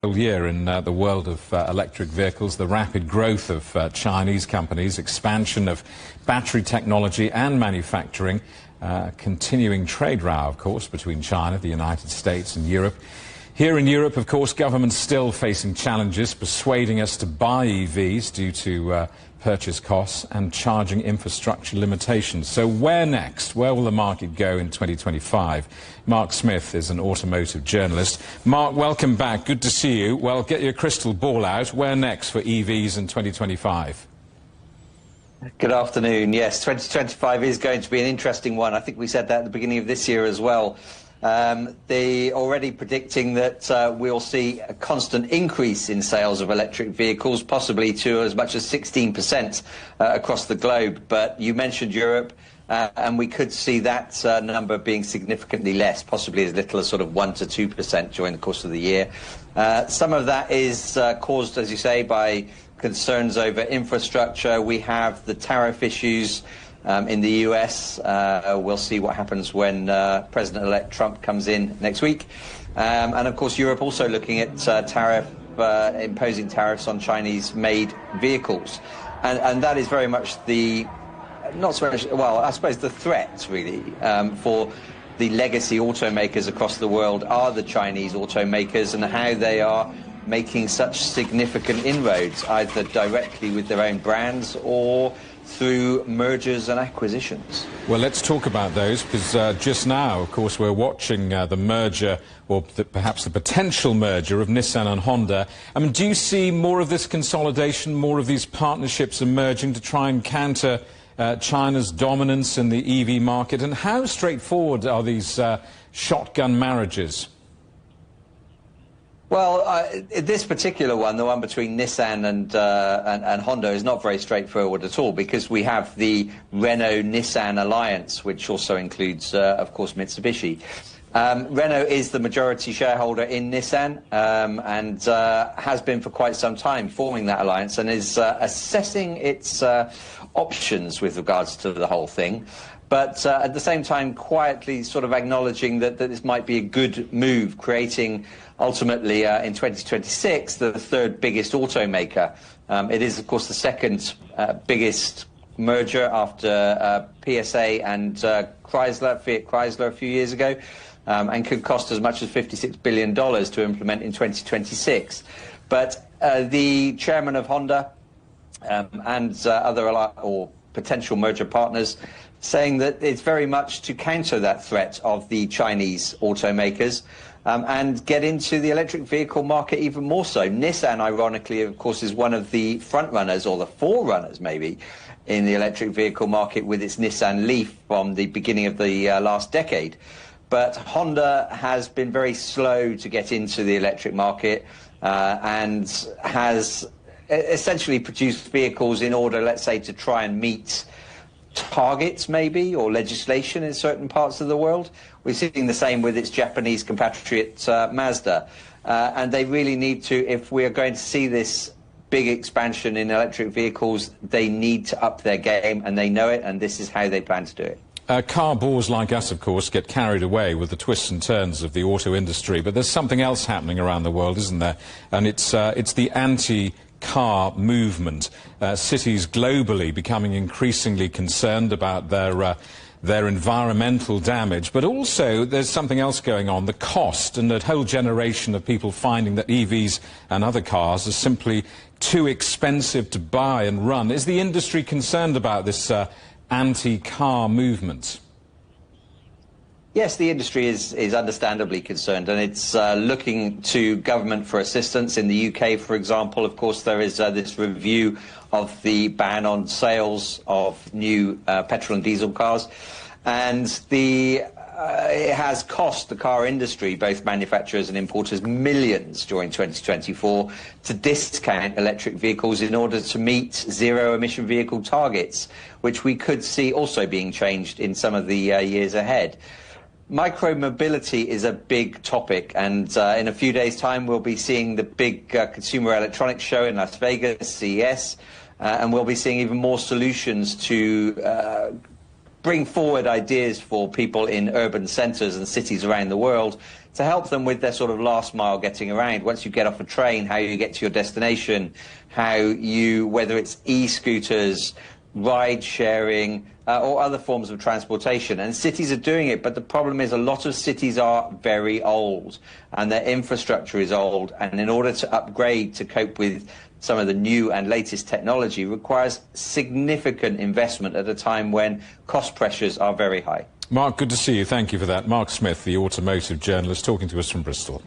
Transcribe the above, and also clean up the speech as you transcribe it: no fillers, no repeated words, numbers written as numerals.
Year in the world of electric vehicles, the rapid growth of Chinese companies, expansion of battery technology and manufacturing, continuing trade row, of course, between China, the United States and Europe. Here in Europe, of course, governments still facing challenges, persuading us to buy EVs due to purchase costs and charging infrastructure limitations. So where next? Where will the market go in 2025? Mark Smyth is an automotive journalist. Mark, welcome back. Good to see you. Well, get your crystal ball out. Where next for EVs in 2025? Good afternoon. Yes, 2025 is going to be an interesting one. I think we said that at the beginning of this year as well. They're already predicting that we'll see a constant increase in sales of electric vehicles, possibly to as much as 16% across the globe. But you mentioned Europe, and we could see that number being significantly less, possibly as little as sort of 1 to 2% during the course of the year. Some of that is caused, as you say, by concerns over infrastructure. We have the tariff issues in the US. We'll see what happens when President-elect Trump comes in next week. And of course, Europe also looking at imposing tariffs on Chinese-made vehicles. And that is very much not so much, well, I suppose the threat, really, for the legacy automakers across the world are the Chinese automakers and how they are making such significant inroads, either directly with their own brands or through mergers and acquisitions. Well, let's talk about those, because just now, of course, we're watching the merger, or perhaps the potential merger of Nissan and Honda. I mean, do you see more of this consolidation, more of these partnerships emerging to try and counter China's dominance in the EV market? And how straightforward are these shotgun marriages? Well, this particular one, the one between Nissan and Honda, is not very straightforward at all, because we have the Renault-Nissan alliance, which also includes, of course, Mitsubishi. Renault is the majority shareholder in Nissan and has been for quite some time, forming that alliance, and is assessing its options with regards to the whole thing. But at the same time, quietly sort of acknowledging that this might be a good move, creating ultimately in 2026 the third biggest automaker. It is, of course, the second biggest merger after PSA and Chrysler, Fiat Chrysler a few years ago, and could cost as much as $56 billion to implement in 2026. But the chairman of Honda and other potential merger partners saying that it's very much to counter that threat of the Chinese automakers and get into the electric vehicle market even more so. Nissan, ironically, of course, is one of the front runners, or the forerunners maybe, in the electric vehicle market with its Nissan Leaf from the beginning of the last decade. But Honda has been very slow to get into the electric market and has essentially produced vehicles in order, let's say, to try and meet targets maybe, or legislation in certain parts of the world. We're seeing the same with its Japanese compatriot Mazda. And they really need to, if we are going to see this big expansion in electric vehicles, they need to up their game, and they know it, and this is how they plan to do it. Car bores like us, of course, get carried away with the twists and turns of the auto industry, but there's something else happening around the world, isn't there? And it's the AntiAr Movement. Cities globally becoming increasingly concerned about their environmental damage, but also there's something else going on, the cost, and a whole generation of people finding that EVs and other cars are simply too expensive to buy and run. Is the industry concerned about this anti-car movement? Yes, the industry is understandably concerned, and it's looking to government for assistance. In the UK, for example, of course, there is this review of the ban on sales of new petrol and diesel cars, and it has cost the car industry, both manufacturers and importers, millions during 2024 to discount electric vehicles in order to meet zero-emission vehicle targets, which we could see also being changed in some of the years ahead. Micro-mobility is a big topic, and in a few days' time we'll be seeing the big consumer electronics show in Las Vegas, CES, and we'll be seeing even more solutions to bring forward ideas for people in urban centres and cities around the world to help them with their sort of last mile getting around. Once you get off a train, how you get to your destination, whether it's e-scooters, ride sharing, or other forms of transportation. And cities are doing it, but the problem is a lot of cities are very old and their infrastructure is old, and in order to upgrade to cope with some of the new and latest technology requires significant investment at a time when cost pressures are very high. Mark, good to see you. Thank you for that. Mark Smyth, the automotive journalist, talking to us from Bristol.